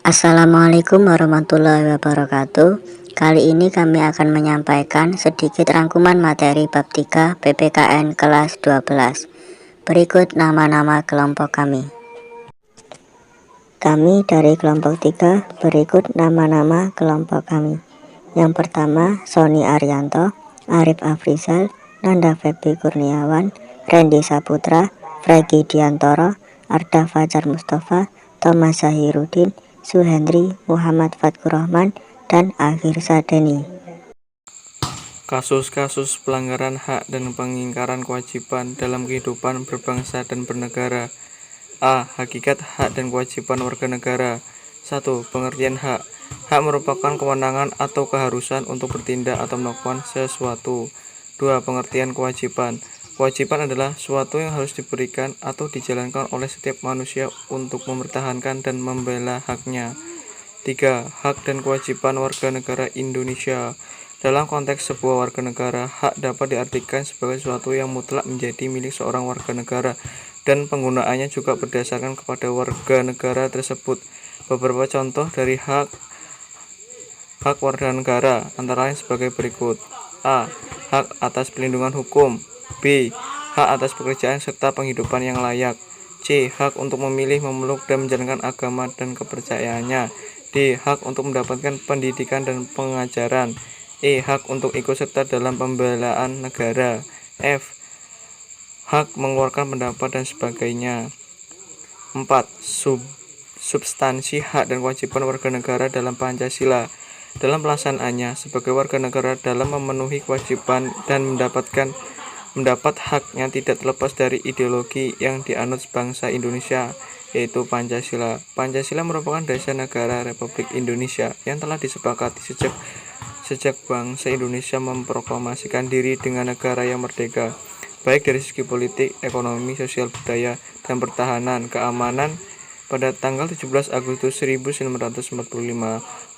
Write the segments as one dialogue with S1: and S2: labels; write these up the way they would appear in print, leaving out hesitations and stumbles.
S1: Assalamualaikum warahmatullahi wabarakatuh. Kali ini kami akan menyampaikan sedikit rangkuman materi bab 3 PPKN kelas 12. Berikut nama-nama kelompok kami. Kami dari kelompok 3, berikut nama-nama kelompok kami. Yang pertama, Sony Arianto, Arif Afrizal, Nanda Feby Kurniawan, Randy Saputra, Fregi Diantoro, Arda Fajar Mustafa, Thomas Zahirudin, Suhendri, Muhammad Fatkur Rahman, dan Akhir Sadeni.
S2: Kasus-kasus pelanggaran hak dan pengingkaran kewajiban dalam kehidupan berbangsa dan bernegara. A. Hakikat hak dan kewajiban warga negara. 1. Pengertian hak. Hak merupakan kewenangan atau keharusan untuk bertindak atau melakukan sesuatu. 2. Pengertian kewajiban. Kewajiban adalah suatu yang harus diberikan atau dijalankan oleh setiap manusia untuk mempertahankan dan membela haknya. 3. Hak dan kewajiban warga negara Indonesia. Dalam konteks sebuah warga negara, hak dapat diartikan sebagai sesuatu yang mutlak menjadi milik seorang warga negara dan penggunaannya juga berdasarkan kepada warga negara tersebut. Beberapa contoh dari hak warga negara antara lain sebagai berikut. A. Hak atas perlindungan hukum. B. Hak atas pekerjaan serta penghidupan yang layak. C. Hak untuk memilih, memeluk, dan menjalankan agama dan kepercayaannya. D. Hak untuk mendapatkan pendidikan dan pengajaran. E. Hak untuk ikut serta dalam pembelaan negara. F. Hak mengeluarkan pendapat dan sebagainya. 4. Substansi hak dan kewajiban warga negara dalam Pancasila. Dalam pelaksanaannya, sebagai warga negara dalam memenuhi kewajiban dan mendapat haknya tidak terlepas dari ideologi yang dianut bangsa Indonesia, yaitu Pancasila. Pancasila merupakan dasar negara Republik Indonesia yang telah disepakati sejak bangsa Indonesia memproklamasikan diri dengan negara yang merdeka, baik dari segi politik, ekonomi, sosial, budaya, dan pertahanan, keamanan pada tanggal 17 Agustus 1945.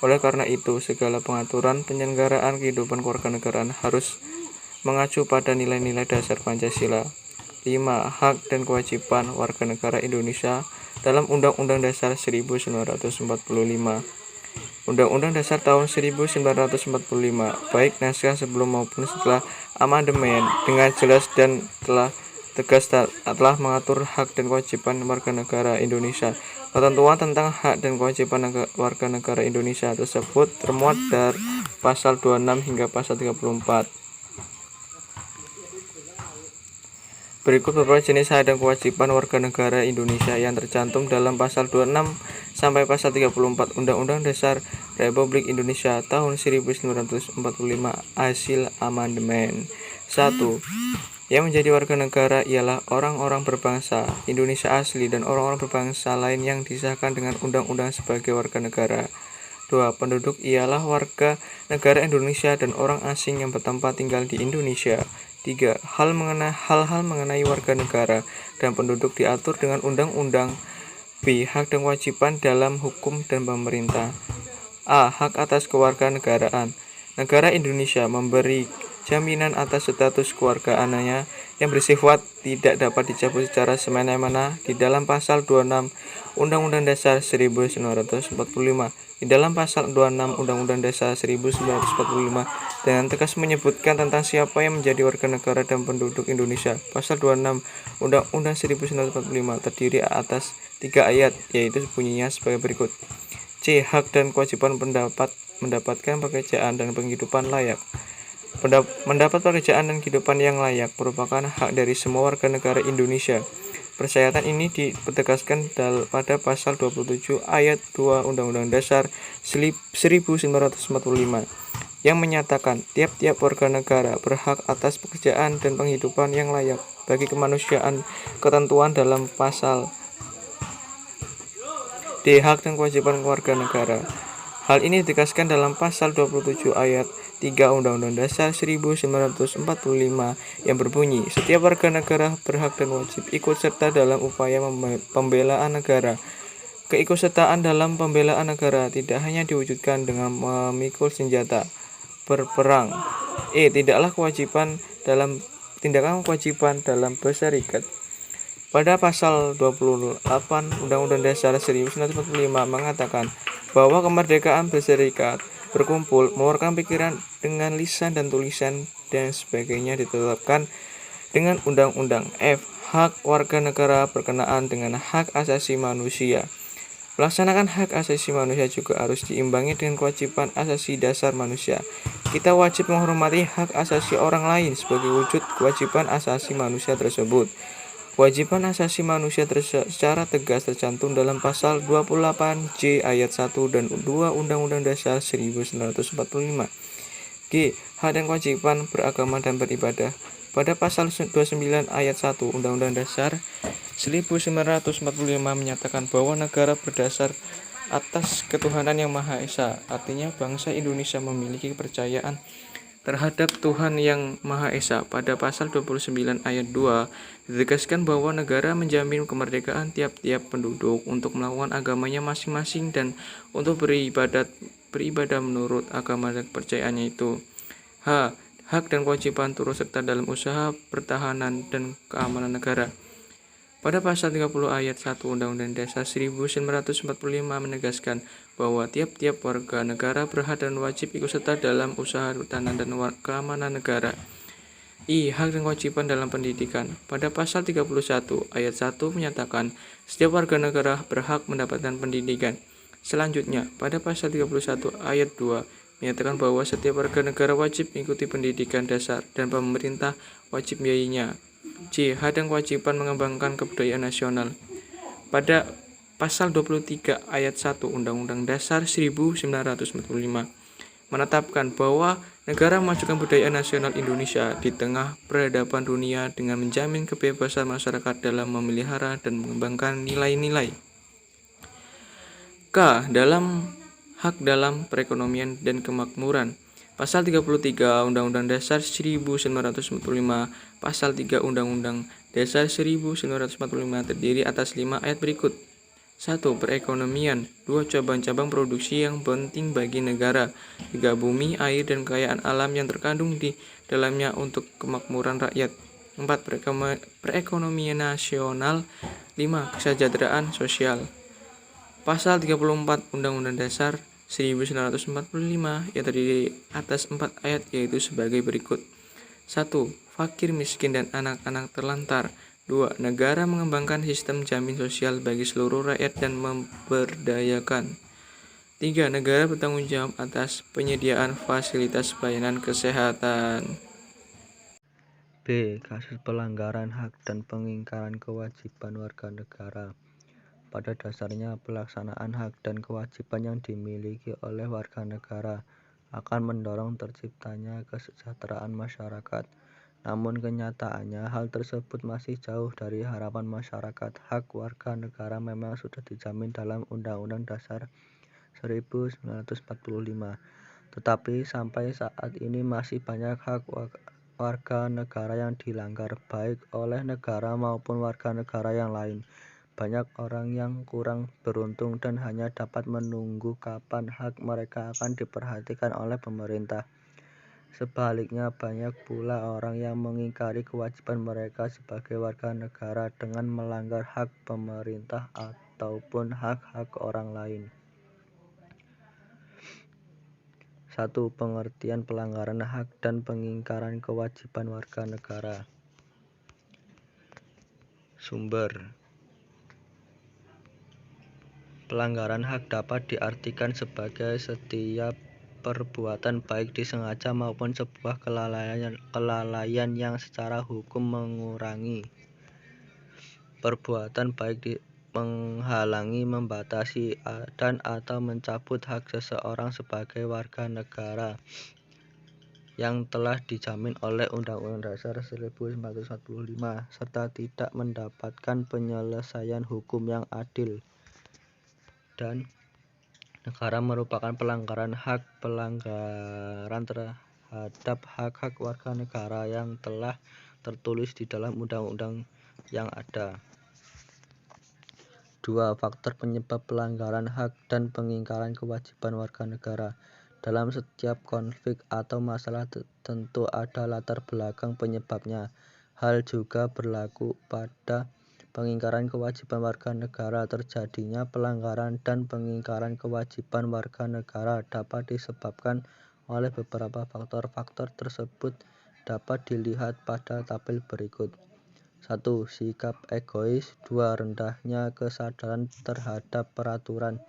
S2: Oleh karena itu, segala pengaturan penyelenggaraan kehidupan kewarganegaraan harus mengacu pada nilai-nilai dasar Pancasila. 5. Hak dan kewajiban warga negara Indonesia dalam Undang-Undang Dasar 1945. Undang-Undang Dasar tahun 1945, baik naskah sebelum maupun setelah amandemen, dengan jelas dan telah mengatur hak dan kewajiban warga negara Indonesia. Ketentuan tentang hak dan kewajiban warga negara Indonesia tersebut termuat dari pasal 26 hingga pasal 34. Berikut beberapa jenis hak dan kewajiban warga negara Indonesia yang tercantum dalam pasal 26 sampai pasal 34 Undang-Undang Dasar Republik Indonesia tahun 1945 hasil amandemen. 1. Yang menjadi warga negara ialah orang-orang berbangsa Indonesia asli dan orang-orang berbangsa lain yang disahkan dengan undang-undang sebagai warga negara. 2. Penduduk ialah warga negara Indonesia dan orang asing yang bertempat tinggal di Indonesia. 3. Hal-hal mengenai warga negara dan penduduk diatur dengan undang-undang. B. Hak dan kewajiban dalam hukum dan pemerintah. A. Hak atas kewarganegaraan. Negara Indonesia memberi jaminan atas status kewarganegaraan yang bersifat tidak dapat dicabut secara semena-mena di dalam pasal 26 Undang-Undang Dasar 1945. Di dalam pasal 26 Undang-Undang Dasar 1945 dengan tegas menyebutkan tentang siapa yang menjadi warga negara dan penduduk Indonesia. Pasal 26 Undang-Undang 1945 terdiri atas 3 ayat, yaitu bunyinya sebagai berikut. C. Hak dan kewajiban mendapatkan pekerjaan dan penghidupan layak. Mendapat pekerjaan dan kehidupan yang layak merupakan hak dari semua warga negara Indonesia. Persyaratan ini ditegaskan pada pasal 27 ayat 2 Undang-Undang Dasar 1945 yang menyatakan tiap-tiap warga negara berhak atas pekerjaan dan penghidupan yang layak bagi kemanusiaan. Ketentuan dalam pasal D. Hak dan kewajiban warga negara. Hal ini ditegaskan dalam pasal 27 ayat 3 Undang-Undang Dasar 1945 yang berbunyi, setiap warga negara berhak dan wajib ikut serta dalam upaya pembelaan negara. Keikutsertaan dalam pembelaan negara tidak hanya diwujudkan dengan memikul senjata berperang. Tindakan kewajiban dalam berserikat. Pada pasal 28 Undang-Undang Dasar 1945 mengatakan bahwa kemerdekaan berserikat, berkumpul, mengeluarkan pikiran dengan lisan dan tulisan dan sebagainya ditetapkan dengan Undang-Undang F. Hak warga negara berkenaan dengan hak asasi manusia. Melaksanakan hak asasi manusia juga harus diimbangi dengan kewajiban asasi dasar manusia. Kita wajib menghormati hak asasi orang lain sebagai wujud kewajiban asasi manusia tersebut. Kewajiban asasi manusia secara tegas tercantum dalam pasal 28J ayat 1 dan 2 Undang-Undang Dasar 1945. G. Hak dan kewajiban beragama dan beribadah. Pada pasal 29 ayat 1 Undang-Undang Dasar 1945 menyatakan bahwa negara berdasar atas ketuhanan yang Maha Esa. Artinya bangsa Indonesia memiliki kepercayaan terhadap Tuhan yang Maha Esa. Pada pasal 29 ayat 2 ditegaskan bahwa negara menjamin kemerdekaan tiap-tiap penduduk untuk melakukan agamanya masing-masing dan untuk beribadah menurut agama dan kepercayaannya itu. H. Hak dan kewajiban turut serta dalam usaha pertahanan dan keamanan negara. Pada pasal 30 ayat 1 Undang-Undang Dasar 1945 menegaskan bahwa tiap-tiap warga negara berhak dan wajib ikut serta dalam usaha pertahanan dan keamanan negara. I. Hak dan kewajiban dalam pendidikan. Pada pasal 31 ayat 1 menyatakan setiap warga negara berhak mendapatkan pendidikan. Selanjutnya, pada pasal 31 ayat 2 menyatakan bahwa setiap warga negara wajib mengikuti pendidikan dasar dan pemerintah wajib membiayainya. C. Hak dan kewajiban mengembangkan kebudayaan nasional. Pada pasal 23 ayat 1 Undang-Undang Dasar 1945 menetapkan bahwa negara memajukan budaya nasional Indonesia di tengah peradaban dunia dengan menjamin kebebasan masyarakat dalam memelihara dan mengembangkan nilai-nilai. K. Hak dalam perekonomian dan kemakmuran. Pasal 33 Undang-Undang Dasar 1945, Pasal 3 Undang-Undang Dasar 1945 terdiri atas 5 ayat berikut. 1. Perekonomian. 2. Cabang-cabang produksi yang penting bagi negara. 3. Bumi, air, dan kekayaan alam yang terkandung di dalamnya untuk kemakmuran rakyat. 4. Perekonomian nasional. 5. Kesejahteraan sosial. Pasal 34 Undang-Undang Dasar 1945 yang terdiri atas 4 ayat yaitu sebagai berikut. 1. Fakir, miskin, dan anak-anak terlantar. 2. Negara mengembangkan sistem jamin sosial bagi seluruh rakyat dan memberdayakan. 3. Negara bertanggung jawab atas penyediaan fasilitas pelayanan kesehatan.
S3: B. Kasus pelanggaran hak dan pengingkaran kewajiban warga negara. Pada dasarnya, pelaksanaan hak dan kewajiban yang dimiliki oleh warga negara akan mendorong terciptanya kesejahteraan masyarakat. Namun kenyataannya hal tersebut masih jauh dari harapan masyarakat. Hak warga negara memang sudah dijamin dalam Undang-Undang Dasar 1945. Tetapi sampai saat ini masih banyak hak warga negara yang dilanggar, baik oleh negara maupun warga negara yang lain. Banyak orang yang kurang beruntung dan hanya dapat menunggu kapan hak mereka akan diperhatikan oleh pemerintah. Sebaliknya, banyak pula orang yang mengingkari kewajiban mereka sebagai warga negara dengan melanggar hak pemerintah ataupun hak-hak orang lain. 1. Pengertian pelanggaran hak dan pengingkaran kewajiban warga negara. Sumber. Pelanggaran hak dapat diartikan sebagai setiap perbuatan baik disengaja maupun sebuah kelalaian yang secara hukum mengurangi. Perbuatan baik menghalangi, membatasi, dan atau mencabut hak seseorang sebagai warga negara yang telah dijamin oleh Undang-Undang Dasar 1945 serta tidak mendapatkan penyelesaian hukum yang adil. Dan negara merupakan pelanggaran terhadap hak-hak warga negara yang telah tertulis di dalam undang-undang yang ada. 2. Faktor penyebab pelanggaran hak dan pengingkaran kewajiban warga negara. Dalam setiap konflik atau masalah tentu ada latar belakang penyebabnya. Hal juga berlaku pada pengingkaran kewajiban warga negara. Terjadinya pelanggaran dan pengingkaran kewajiban warga negara dapat disebabkan oleh beberapa faktor. Faktor tersebut dapat dilihat pada tabel berikut. 1. Sikap egois. 2. Rendahnya kesadaran terhadap peraturan.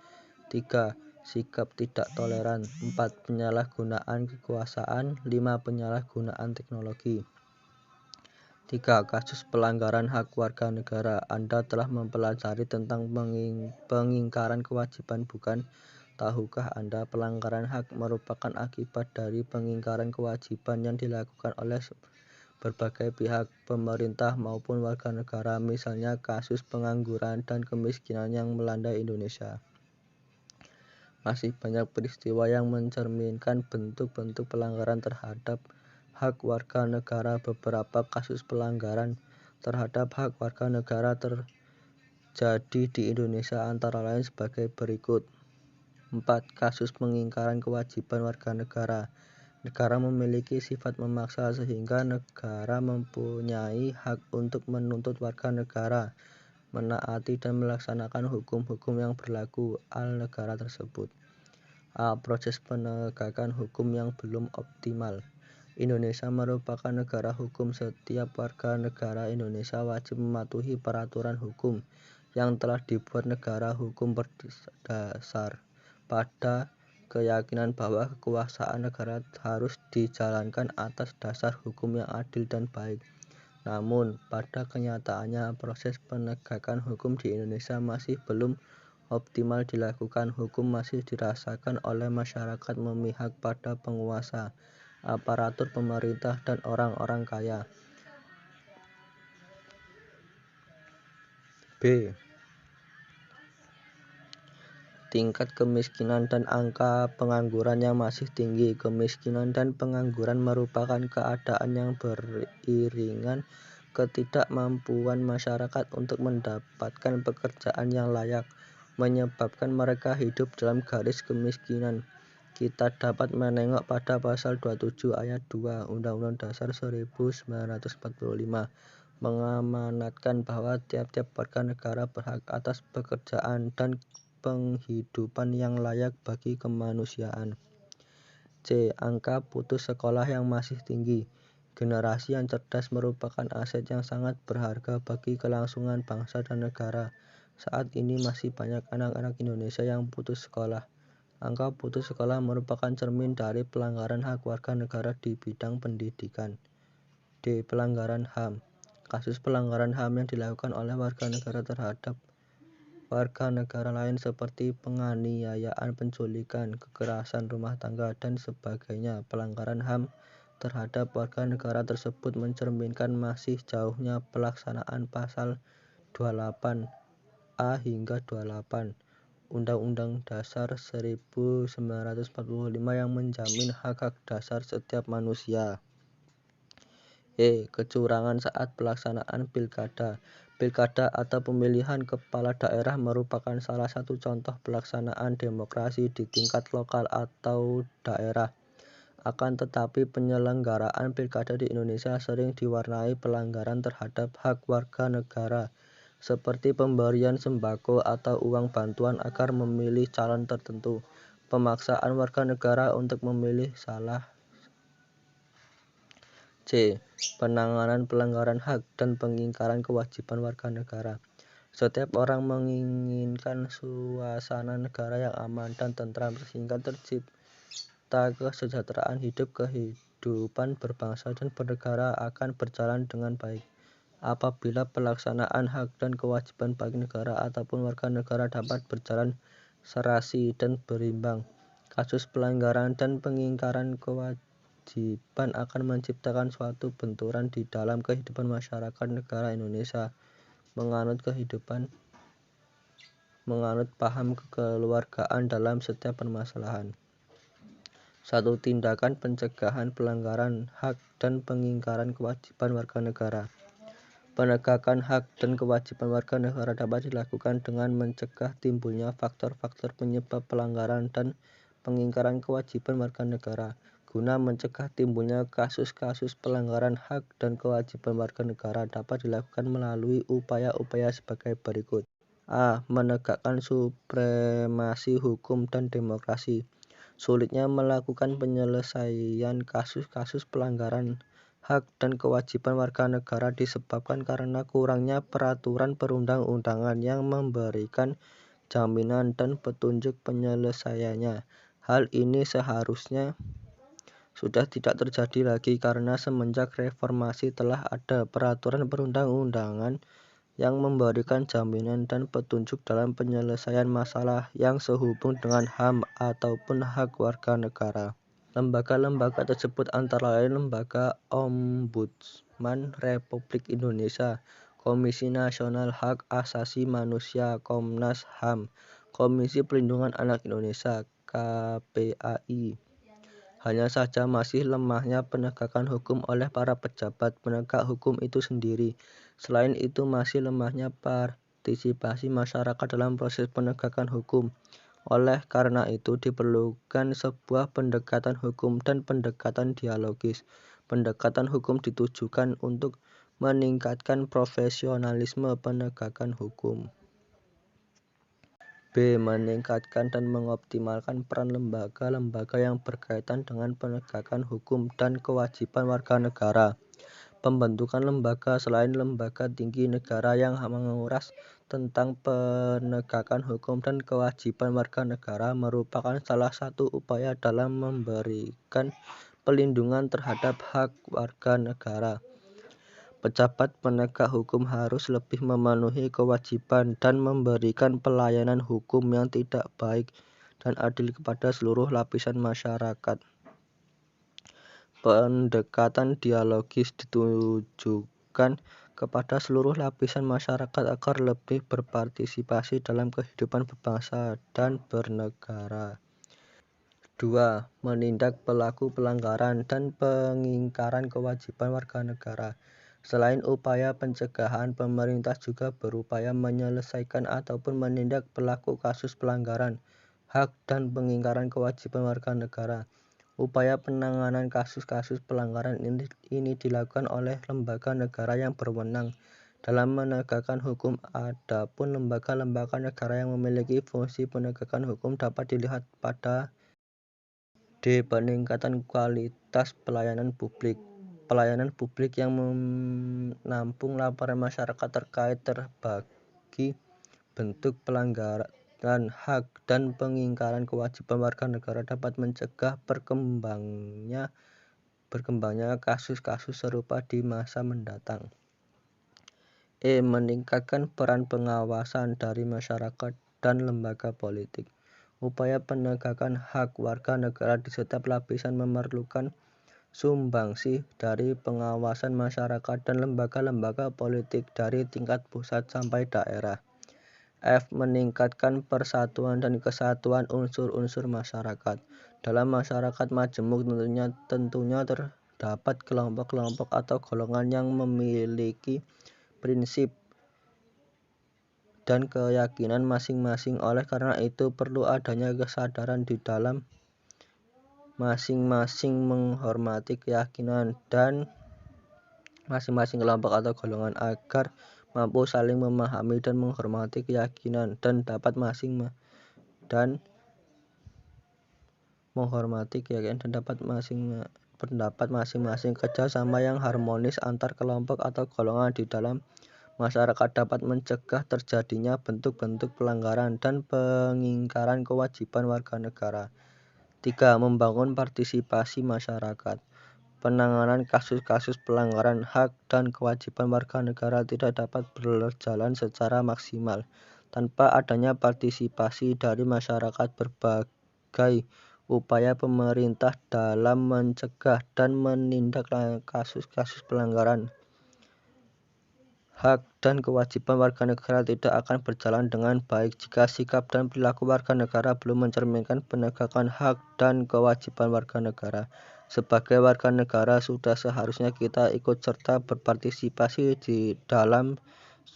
S3: 3. Sikap tidak toleran. 4. Penyalahgunaan kekuasaan. 5. Penyalahgunaan teknologi. 3. Kasus pelanggaran hak warga negara. Anda telah mempelajari tentang pengingkaran kewajiban, bukan? Tahukah Anda pelanggaran hak merupakan akibat dari pengingkaran kewajiban yang dilakukan oleh berbagai pihak, pemerintah maupun warga negara. Misalnya kasus pengangguran dan kemiskinan yang melanda Indonesia. Masih banyak peristiwa yang mencerminkan bentuk-bentuk pelanggaran terhadap hak warga negara. Beberapa kasus pelanggaran terhadap hak warga negara terjadi di Indonesia antara lain sebagai berikut. 4. Kasus pengingkaran kewajiban warga negara. Negara memiliki sifat memaksa sehingga negara mempunyai hak untuk menuntut warga negara menaati dan melaksanakan hukum-hukum yang berlaku al negara tersebut. A. Proses penegakan hukum yang belum optimal. Indonesia merupakan negara hukum. Setiap warga negara Indonesia wajib mematuhi peraturan hukum yang telah dibuat negara hukum berdasar pada keyakinan bahwa kekuasaan negara harus dijalankan atas dasar hukum yang adil dan baik. Namun, pada kenyataannya proses penegakan hukum di Indonesia masih belum optimal dilakukan. Hukum masih dirasakan oleh masyarakat memihak pada penguasa, aparatur pemerintah, dan orang-orang kaya. B. Tingkat kemiskinan dan angka pengangguran yang masih tinggi. Kemiskinan dan pengangguran merupakan keadaan yang beriringan ketidakmampuan masyarakat untuk mendapatkan pekerjaan yang layak, menyebabkan mereka hidup dalam garis kemiskinan. Kita dapat menengok pada pasal 27 ayat 2 Undang-Undang Dasar 1945 mengamanatkan bahwa tiap-tiap warga negara berhak atas pekerjaan dan penghidupan yang layak bagi kemanusiaan. C. Angka putus sekolah yang masih tinggi. Generasi yang cerdas merupakan aset yang sangat berharga bagi kelangsungan bangsa dan negara. Saat ini masih banyak anak-anak Indonesia yang putus sekolah. Angka putus sekolah merupakan cermin dari pelanggaran hak warga negara di bidang pendidikan. D. Pelanggaran HAM. Kasus pelanggaran HAM yang dilakukan oleh warga negara terhadap warga negara lain seperti penganiayaan, penculikan, kekerasan rumah tangga, dan sebagainya. Pelanggaran HAM terhadap warga negara tersebut mencerminkan masih jauhnya pelaksanaan pasal 28A hingga 28 Undang-Undang Dasar 1945 yang menjamin hak-hak dasar setiap manusia. E. Kecurangan saat pelaksanaan pilkada. Pilkada atau pemilihan kepala daerah merupakan salah satu contoh pelaksanaan demokrasi di tingkat lokal atau daerah. Akan tetapi penyelenggaraan pilkada di Indonesia sering diwarnai pelanggaran terhadap hak warga negara, seperti pemberian sembako atau uang bantuan agar memilih calon tertentu, pemaksaan warga negara untuk memilih salah. C. Penanganan pelanggaran hak dan pengingkaran kewajiban warga negara. Setiap orang menginginkan suasana negara yang aman dan tentram sehingga tercipta kesejahteraan hidup. Kehidupan berbangsa dan bernegara akan berjalan dengan baik apabila pelaksanaan hak dan kewajiban bagi negara ataupun warga negara dapat berjalan serasi dan berimbang. Kasus pelanggaran dan pengingkaran kewajiban akan menciptakan suatu benturan di dalam kehidupan masyarakat negara Indonesia menganut paham kekeluargaan dalam setiap permasalahan. 1. Tindakan pencegahan pelanggaran hak dan pengingkaran kewajiban warga negara. Penegakan hak dan kewajiban warga negara dapat dilakukan dengan mencegah timbulnya faktor-faktor penyebab pelanggaran dan pengingkaran kewajiban warga negara. guna mencegah timbulnya kasus-kasus pelanggaran hak dan kewajiban warga negara dapat dilakukan melalui upaya-upaya sebagai berikut. A. Menegakkan supremasi hukum dan demokrasi. Sulitnya melakukan penyelesaian kasus-kasus pelanggaran hak dan kewajiban warga negara disebabkan karena kurangnya peraturan perundang-undangan yang memberikan jaminan dan petunjuk penyelesaiannya. Hal ini seharusnya sudah tidak terjadi lagi karena semenjak reformasi telah ada peraturan perundang-undangan yang memberikan jaminan dan petunjuk dalam penyelesaian masalah yang sehubung dengan HAM ataupun hak warga negara. Lembaga-lembaga tersebut antara lain Lembaga Ombudsman Republik Indonesia, Komisi Nasional Hak Asasi Manusia Komnas HAM, Komisi Perlindungan Anak Indonesia KPAI. Hanya saja masih lemahnya penegakan hukum oleh para pejabat penegak hukum itu sendiri. Selain itu masih lemahnya partisipasi masyarakat dalam proses penegakan hukum. Oleh karena itu diperlukan sebuah pendekatan hukum dan pendekatan dialogis. Pendekatan hukum ditujukan untuk meningkatkan profesionalisme penegakan hukum. B. Meningkatkan dan mengoptimalkan peran lembaga-lembaga yang berkaitan dengan penegakan hukum dan kewajiban warga negara. Pembentukan lembaga selain lembaga tinggi negara yang menguras tentang penegakan hukum dan kewajiban warga negara merupakan salah satu upaya dalam memberikan pelindungan terhadap hak warga negara. Pejabat penegak hukum harus lebih memenuhi kewajiban dan memberikan pelayanan hukum yang tidak baik dan adil kepada seluruh lapisan masyarakat. Pendekatan dialogis ditujukan kepada seluruh lapisan masyarakat agar lebih berpartisipasi dalam kehidupan berbangsa dan bernegara. 2. Menindak pelaku pelanggaran dan pengingkaran kewajiban warga negara. Selain upaya pencegahan, pemerintah juga berupaya menyelesaikan ataupun menindak pelaku kasus pelanggaran hak dan pengingkaran kewajiban warga negara. Upaya penanganan kasus-kasus pelanggaran ini dilakukan oleh lembaga negara yang berwenang dalam menegakkan hukum. Adapun lembaga-lembaga negara yang memiliki fungsi penegakan hukum dapat dilihat pada D. Peningkatan kualitas pelayanan publik. Pelayanan publik yang menampung laporan masyarakat terkait berbagai bentuk pelanggaran hak dan pengingkaran kewajiban warga negara dapat mencegah berkembangnya kasus-kasus serupa di masa mendatang. E. Meningkatkan peran pengawasan dari masyarakat dan lembaga politik. Upaya penegakan hak warga negara di setiap lapisan memerlukan sumbangsih dari pengawasan masyarakat dan lembaga-lembaga politik dari tingkat pusat sampai daerah. F. Meningkatkan persatuan dan kesatuan unsur-unsur masyarakat. Dalam masyarakat majemuk tentunya terdapat kelompok-kelompok atau golongan yang memiliki prinsip dan keyakinan masing-masing. Oleh karena itu perlu adanya kesadaran di dalam masing-masing menghormati keyakinan dan masing-masing kelompok atau golongan agar mampu saling memahami dan menghormati keyakinan dan dapat pendapat masing-masing. Kerjasama yang harmonis antar kelompok atau golongan di dalam masyarakat dapat mencegah terjadinya bentuk-bentuk pelanggaran dan pengingkaran kewajiban warga negara. 3. Membangun partisipasi masyarakat. Penanganan kasus-kasus pelanggaran hak dan kewajiban warga negara tidak dapat berjalan secara maksimal tanpa adanya partisipasi dari masyarakat. Berbagai upaya pemerintah dalam mencegah dan menindak kasus-kasus pelanggaran hak dan kewajiban warga negara tidak akan berjalan dengan baik jika sikap dan perilaku warga negara belum mencerminkan penegakan hak dan kewajiban warga negara. Sebagai warga negara sudah seharusnya kita ikut serta berpartisipasi di dalam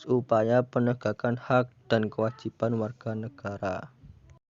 S3: upaya penegakan hak dan kewajiban warga negara.